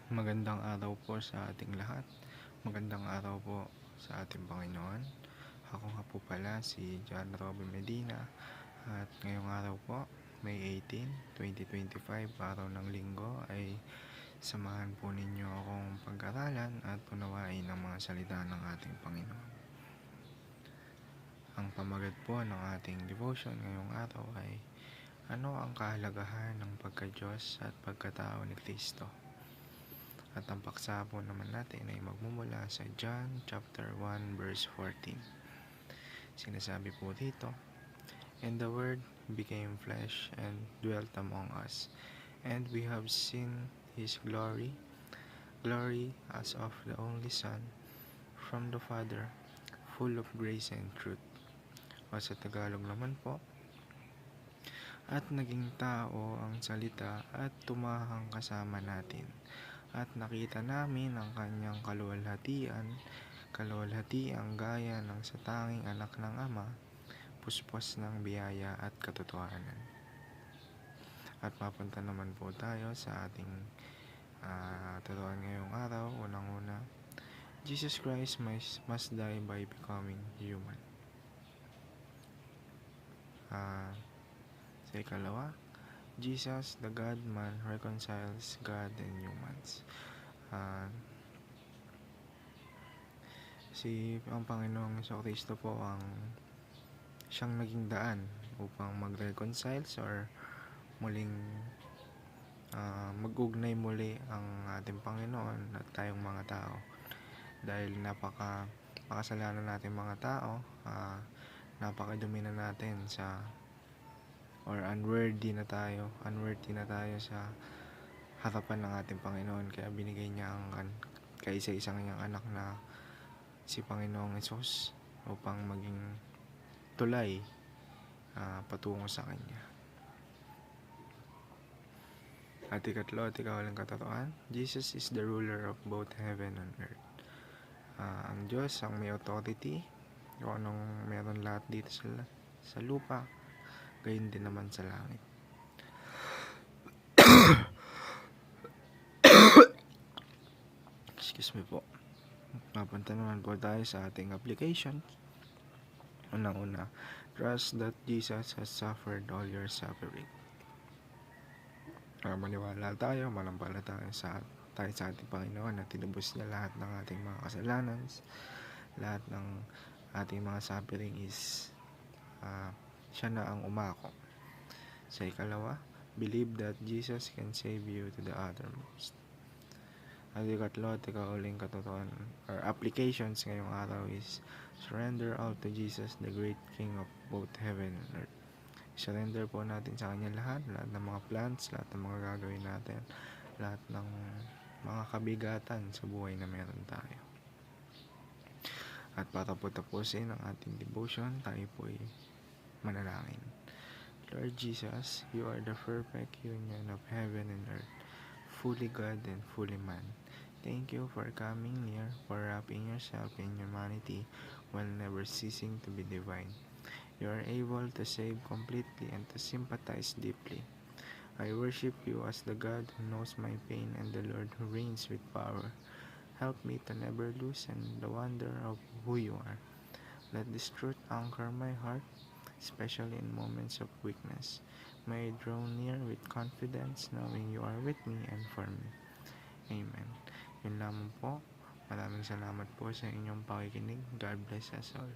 Magandang araw po sa ating lahat. Magandang araw po sa ating Panginoon. Ako nga po pala si John Robin Medina at ngayong araw po, May 18, 2025, araw ng linggo ay samahan po ninyo akong pag-aralan at unawain ang mga salita ng ating Panginoon. Ang pamagat po ng ating devotion ngayong araw ay ano ang kahalagahan ng pagka-Diyos at pagkatao ni Kristo? At ang paksa po naman natin ay magmumula sa John chapter 1 verse 14. Sinasabi po dito, "And the Word became flesh and dwelt among us, and we have seen His glory, glory as of the only Son from the Father, full of grace and truth." O sa Tagalog naman po, "At naging tao ang salita at tumahang kasama natin. At nakita namin ang kanyang kaluwalhatiang gaya ng sa tanging anak ng Ama, puspos ng biyaya at katotohanan." At mapunta naman po tayo sa ating tutuan ngayong araw. Unang-una, Jesus Christ must die by becoming human. Sa ikalawa, Jesus, the God-man, reconciles God and humans. Ang Panginoong Jesucristo po ang siyang naging daan upang mag-reconcile or muling mag-ugnay muli ang ating Panginoon at tayong mga tao. Dahil napakasalanan natin mga tao, napakadumi na natin unworthy na tayo sa harapan ng ating Panginoon. Kaya binigay niya ang kaisa-isang niyang anak na si Panginoong Hesus upang maging tulay patungo sa Kanya. At ikatlo at ikawalang katotohanan, Jesus is the ruler of both heaven and earth. Ang Diyos ang may authority, kung anong meron lahat dito sa lupa, gayon din naman sa langit. Excuse me po. Mapunta naman po tayo sa ating application. Unang-una, trust that Jesus has suffered all your suffering. Maniwala tayo, manampalataya tayo sa ating Panginoon na tinubos niya lahat ng ating mga kasalanan, lahat ng ating mga suffering is siya na ang umako. Sa ikalawa, believe that Jesus can save you to the uttermost. At ikatlo at ikauling katotohanan or applications ngayong araw is surrender all to Jesus, the great King of both heaven and earth. Surrender po natin sa Kanya lahat ng mga plans, lahat ng mga gagawin natin, lahat ng mga kabigatan sa buhay na meron tayo. At para po tapusin ang ating devotion, tayo po ay manalangin. Lord Jesus, you are the perfect union of heaven and earth, fully God and fully man. Thank you for coming near, for wrapping yourself in humanity while never ceasing to be divine. You are able to save completely and to sympathize deeply. I worship you as the God who knows my pain and the Lord who reigns with power. Help me to never loosen the wonder of who you are. Let this truth anchor my heart, especially in moments of weakness. May I draw near with confidence, knowing you are with me and for me. Amen. Yun lamang po. Maraming salamat po sa inyong pakikinig. God bless us all.